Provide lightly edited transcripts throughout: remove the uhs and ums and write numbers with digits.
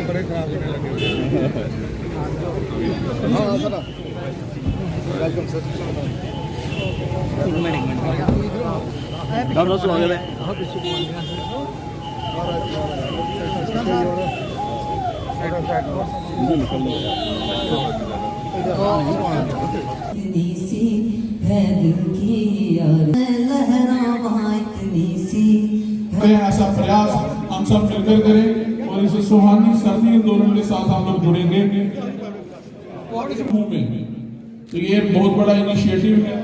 बड़े खराब होने लगे। हाँ सर वेलकम सर। डाउनलोड हो गया है। ऐसा प्रयास हम सब मिलकर करें और इस सुहानी सर्दी आंदोलन के साथ हम लोग जुड़ेंगे। तो ये बहुत बड़ा इनिशिएटिव है।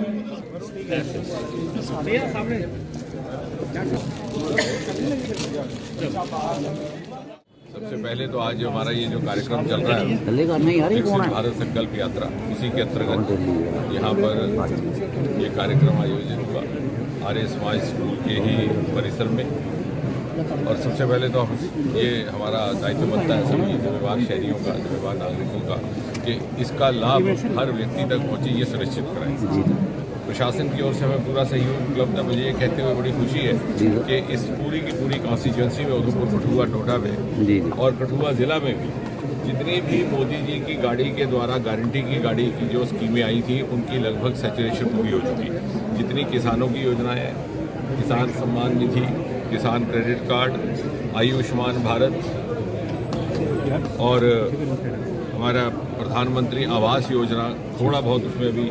सबसे पहले तो आज हमारा ये जो कार्यक्रम चल रहा है विकसित भारत संकल्प यात्रा, उसी के अंतर्गत यहाँ पर ये कार्यक्रम आयोजित हुआ आर्य समाज स्कूल के ही परिसर में। और सबसे पहले तो ये हमारा दायित्व बनता है सभी जिम्मेवार शहरियों का, जिम्मेवार नागरिकों का, कि इसका लाभ हर व्यक्ति तक पहुँचे, ये सुनिश्चित कराएं। प्रशासन की ओर से हमें पूरा सहयोग उपलब्ध है। मुझे ये कहते हुए बड़ी खुशी है कि इस पूरी की पूरी कॉन्स्टिट्यूंसी में उधमपुर, कठुआ, डोडा में और कठुआ जिला में भी जितनी भी मोदी जी की गाड़ी के द्वारा गारंटी की गाड़ी की जो स्कीमें आई थी उनकी लगभग सैचुरेशन पूरी हो चुकी है। जितनी किसानों की योजनाएं, किसान सम्मान निधि, किसान क्रेडिट कार्ड, आयुष्मान भारत और हमारा प्रधानमंत्री आवास योजना, थोड़ा बहुत उसमें भी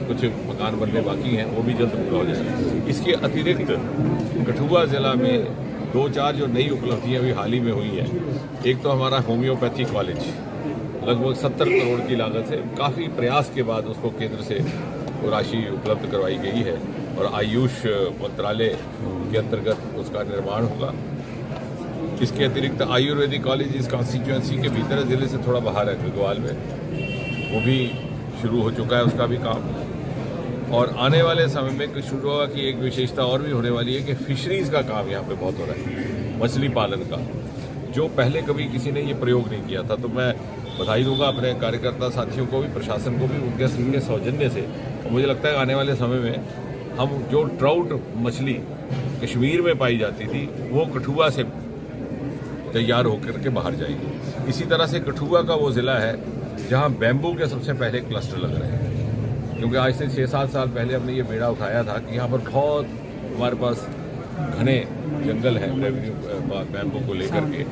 कुछ मकान बनने बाकी हैं, वो भी जल्द पूरा हो जाएगा। इसके अतिरिक्त कठुआ जिला में 2-4 जो नई उपलब्धियां भी हाल ही में हुई हैं। एक तो हमारा होम्योपैथी कॉलेज लगभग 70 करोड़ की लागत से काफ़ी प्रयास के बाद उसको केंद्र से वो राशि उपलब्ध करवाई गई है और आयुष मंत्रालय के अंतर्गत उसका निर्माण होगा। इसके अतिरिक्त आयुर्वेदिक कॉलेज इस कॉन्स्टिट्यूंसी के भीतर ज़िले से थोड़ा बाहर है, गढ़वाल में, वो भी शुरू हो चुका है उसका भी काम। और आने वाले समय में कुछ शुरू होगा कि एक विशेषता और भी होने वाली है कि फिशरीज़ का काम यहाँ पे बहुत हो रहा है, मछली पालन का, जो पहले कभी किसी ने ये प्रयोग नहीं किया था। तो मैं बधाई दूंगा अपने कार्यकर्ता साथियों को भी, प्रशासन को भी, उनके सौजन्य से। और मुझे लगता है आने वाले समय में हम जो ट्राउट मछली कश्मीर में पाई जाती थी वो कठुआ से तैयार होकर के बाहर जाएगी। इसी तरह से कठुआ का वो ज़िला है जहाँ बैम्बू के सबसे पहले क्लस्टर लग रहे हैं, क्योंकि आज से 6-7 साल पहले हमने ये बेड़ा उठाया था कि यहाँ पर बहुत हमारे पास घने जंगल हैं बैम्बू को लेकर के,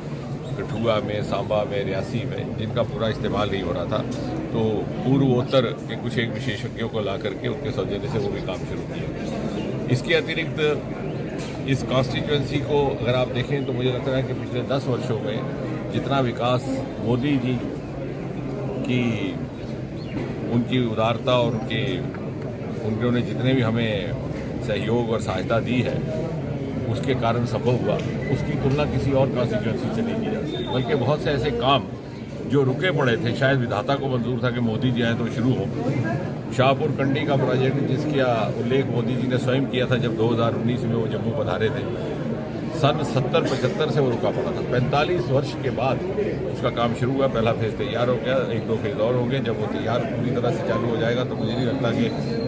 कठुआ में, सांबा में, रियासी में, जिनका पूरा इस्तेमाल नहीं हो रहा था। तो पूर्वोत्तर के कुछ एक विशेषज्ञों को ला करके उनके सौजन्य से वो भी काम शुरू किया। इसके अतिरिक्त इस कॉन्स्टिट्यूंसी को अगर आप देखें तो मुझे लगता है कि पिछले 10 वर्षों में जितना विकास मोदी जी की उनकी उदारता और उन्होंने जितने भी हमें सहयोग और सहायता दी है उसके कारण संभव हुआ, उसकी तुलना किसी और कॉन्स्टिट्यूंसी से नहीं की जा सकती। बल्कि बहुत से ऐसे काम जो रुके पड़े थे, शायद विधाता को मंजूर था कि मोदी जी आए तो शुरू हो। शाहपुर कंडी का प्रोजेक्ट जिसका उल्लेख मोदी जी ने स्वयं किया था जब 2019 में वो जम्मू पधारे थे, सन 70-75 से वो रुका पड़ा था। 45 वर्ष के बाद उसका काम शुरू हुआ, पहला फेज़ तैयार हो गया, 1-2 फेज़ और होंगे। जब वो तैयार पूरी तरह से चालू हो जाएगा तो मुझे नहीं लगता कि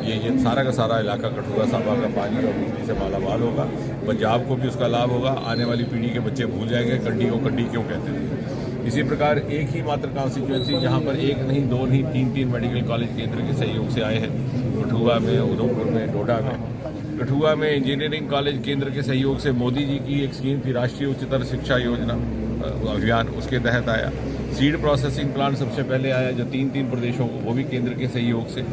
ये सारा का सारा इलाका कठुआ, सांबा का पानी और बिजली से मालामाल होगा। पंजाब को भी उसका लाभ होगा। आने वाली पीढ़ी के बच्चे भूल जाएंगे कंडी को कंडी क्यों कहते थे। इसी प्रकार एक ही मात्र कॉन्स्टिट्यूंसी जहाँ पर एक नहीं, 2 नहीं, 3 मेडिकल कॉलेज केंद्र के सहयोग से आए हैं, कठुआ में, उधमपुर में, डोडा में। कठुआ में इंजीनियरिंग कॉलेज केंद्र के सहयोग से मोदी जी की एक स्कीम थी, राष्ट्रीय उच्चतर शिक्षा योजना अभियान, उसके तहत आया। सीड प्रोसेसिंग प्लांट सबसे पहले आया जो 3 प्रदेशों को, वो भी केंद्र के सहयोग से।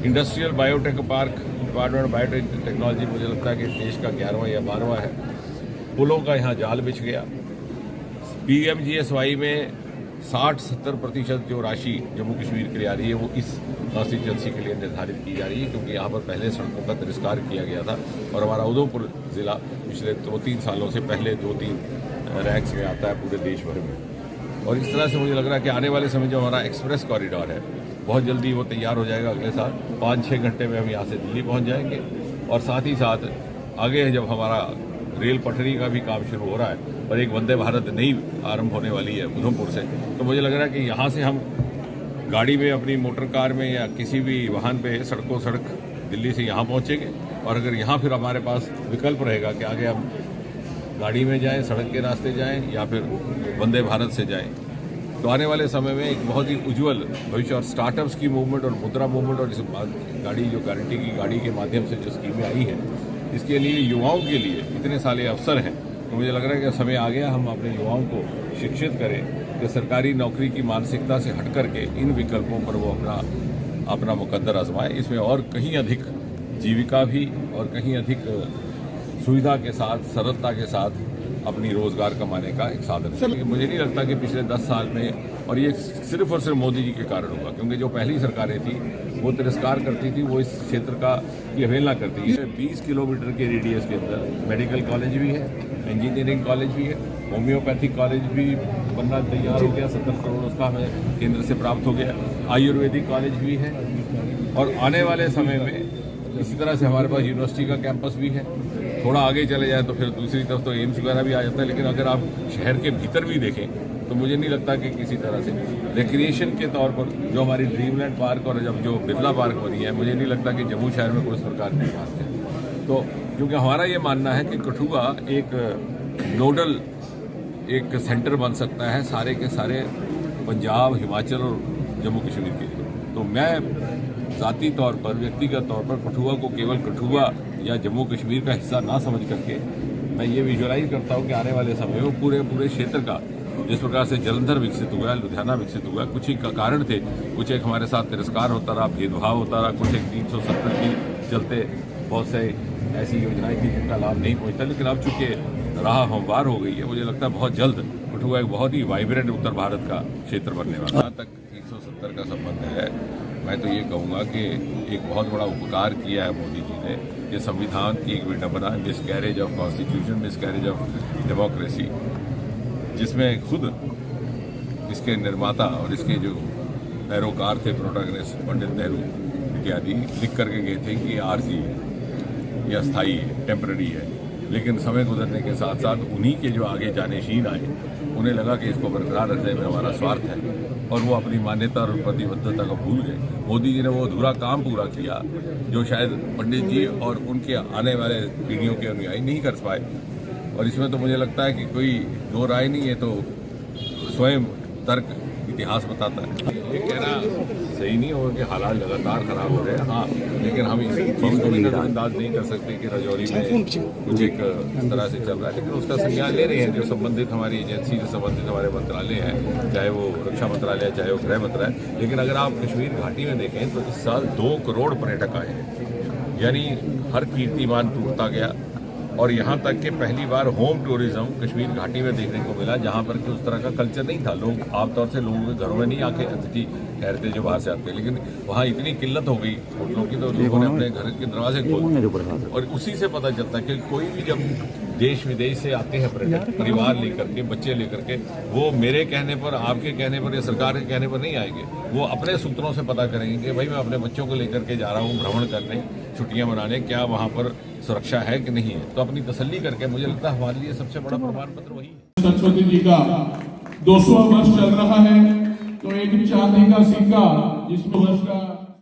Industrial biotech park, department biotech technology, मुझे लगता है कि देश का 11वां या 12वां है। पुलों का यहाँ जाल बिछ गया। PMGSY में 60-70% जो राशि जम्मू कश्मीर के लिए आ रही है वो इस कॉन्स्टिट्यूंसी के लिए निर्धारित की जा रही है, क्योंकि यहाँ पर पहले सड़कों का तिरस्कार किया गया था और हमारा उधमपुर ज़िला पिछले 2-3 सालों से पहले 2-3 रैंक्स में आता है पूरे देश भर में। और इस तरह से मुझे लग रहा है कि आने वाले समय जो हमारा एक्सप्रेस कॉरिडोर है बहुत जल्दी वो तैयार हो जाएगा। अगले साल 5-6 घंटे में हम यहाँ से दिल्ली पहुँच जाएंगे। और साथ ही साथ आगे जब हमारा रेल पटरी का भी काम शुरू हो रहा है और एक वंदे भारत नई आरंभ होने वाली है उधमपुर से, तो मुझे लग रहा है कि यहाँ से हम गाड़ी में, अपनी मोटर कार में या किसी भी वाहन पे सड़कों सड़क दिल्ली से यहाँ पहुँचेंगे। और अगर यहाँ फिर हमारे पास विकल्प रहेगा कि आगे हम गाड़ी में जाएं, सड़क के रास्ते जाएं या फिर वंदे भारत से जाएं, तो आने वाले समय में एक बहुत ही उज्जवल भविष्य और स्टार्टअप्स की मूवमेंट और मुद्रा मूवमेंट और इस गाड़ी जो गारंटी की गाड़ी के माध्यम से जो स्कीमें आई हैं, इसके लिए युवाओं के लिए इतने सारे अवसर हैं। तो मुझे लग रहा है कि समय आ गया हम अपने युवाओं को शिक्षित करें कि सरकारी नौकरी की मानसिकता से हट करके इन विकल्पों पर वो अपना मुकद्दर आजमाएं। इसमें और कहीं अधिक जीविका भी और कहीं अधिक सुविधा के साथ, सरलता के साथ अपनी रोजगार कमाने का एक साधन है। मुझे नहीं लगता कि पिछले 10 साल में, और ये सिर्फ और सिर्फ मोदी जी के कारण होगा, क्योंकि जो पहली सरकारें थी वो तिरस्कार करती थी, वो इस क्षेत्र की अवहेलना करती है। 20 किलोमीटर के रेडियस के अंदर मेडिकल कॉलेज भी है, इंजीनियरिंग कॉलेज भी है, होम्योपैथिक कॉलेज भी बनना तैयार हो गया, 70 करोड़ उसका हमें केंद्र से प्राप्त हो गया, आयुर्वेदिक कॉलेज भी है, और आने वाले समय में इसी तरह से हमारे पास यूनिवर्सिटी का कैंपस भी है। थोड़ा आगे चले जाए तो फिर दूसरी तरफ तो एम्स वगैरह भी आ जाता है। लेकिन अगर आप शहर के भीतर भी देखें तो मुझे नहीं लगता कि किसी तरह से रिक्रिएशन के तौर पर जो हमारी ड्रीमलैंड पार्क और जब जो बिरला पार्क बनी है, मुझे नहीं लगता कि जम्मू शहर में कोई इस प्रकार की बात है। तो क्योंकि हमारा ये मानना है कि कठुआ एक नोडल एक सेंटर बन सकता है सारे के सारे पंजाब, हिमाचल और जम्मू कश्मीर के लिए। तो मैं ज़ाती तौर पर, व्यक्तिगत तौर पर कठुआ को केवल कठुआ या जम्मू कश्मीर का हिस्सा ना समझ करके मैं ये विजुअलाइज करता हूँ कि आने वाले समय में पूरे क्षेत्र का, जिस प्रकार से जलंधर विकसित हुआ, लुधियाना विकसित हुआ, कुछ ही का कारण थे, कुछ एक हमारे साथ तिरस्कार होता रहा, भेदभाव होता रहा, कुछ एक 370 के चलते बहुत से ऐसी योजनाएं थी जिनका लाभ नहीं पहुँचता। लेकिन अब चूंकि राह हमवार हो गई है, मुझे लगता है बहुत जल्द कठुआ एक बहुत ही वाइब्रेंट उत्तर भारत का क्षेत्र बनने वाला। जहाँ तक 370 का संबंध है, मैं तो ये कहूँगा कि एक बहुत बड़ा उपकार किया है मोदी जी ने, ये संविधान की एक विडंबना, miscarriage of constitution, miscarriage of democracy, जिसमें खुद इसके निर्माता और इसके जो पैरोकार थे, प्रोटैगनिस्ट पंडित नेहरू इत्यादि, लिख करके गए थे कि आरजी है, यह अस्थायी है, टेम्पररी है। लेकिन समय गुजरने के साथ साथ उन्हीं के जो आगे जानशीन आए, उन्हें लगा कि इसको बरकरार रखने में हमारा स्वार्थ है, और वो अपनी मान्यता और प्रतिबद्धता को भूल गए। मोदी जी ने वो अधूरा काम पूरा किया जो शायद पंडित जी और उनके आने वाले पीढ़ियों के अनुयायी नहीं कर पाए। और इसमें तो मुझे लगता है कि कोई दो राय नहीं है, तो स्वयं तर्क इतिहास बताता है। ये कहना सही नहीं होगा कि हालात लगातार खराब हो रहे हैं। हाँ, लेकिन हम इस चीज़ को भी नजरअंदाज नहीं कर सकते कि राजौरी में कुछ एक इस तरह से चल रहा है, लेकिन उसका संज्ञान ले रहे हैं जो संबंधित हमारी एजेंसी से संबंधित हमारे मंत्रालय हैं, चाहे वो रक्षा मंत्रालय, चाहे वो गृह मंत्रालय। लेकिन अगर आप कश्मीर घाटी में देखें तो इस साल 2 करोड़ पर्यटक आए हैं, यानी हर कीर्तिमान टूटता गया। और यहाँ तक कि पहली बार होम टूरिज्म कश्मीर घाटी में देखने को मिला, जहाँ पर कि उस तरह का कल्चर नहीं था। लोग आमतौर से लोगों के घरों में नहीं आके अतिथि ठहरते जो बाहर से आते हैं, लेकिन वहाँ इतनी किल्लत हो गई होटलों की, तो लोगों ने अपने घर के दरवाजे खोल। और उसी से पता चलता है कि कोई भी जब देश विदेश से आते हैं पर्यटक, परिवार लेकर के, बच्चे लेकर के, वो मेरे कहने पर, आपके कहने पर या सरकार के कहने पर नहीं आएंगे। वो अपने सूत्रों से पता करेंगे कि भाई मैं अपने बच्चों को लेकर के जा रहा हूँ भ्रमण करने, छुट्टियां मनाने, क्या वहाँ पर सुरक्षा है कि नहीं है। तो अपनी तसल्ली करके, मुझे लगता है हमारे लिए सबसे बड़ा प्रमाण पत्र वही है। सरस्वती जी का 200वां वर्ष चल रहा है, तो एक चांदी का सिक्का जिसमें वर्ष का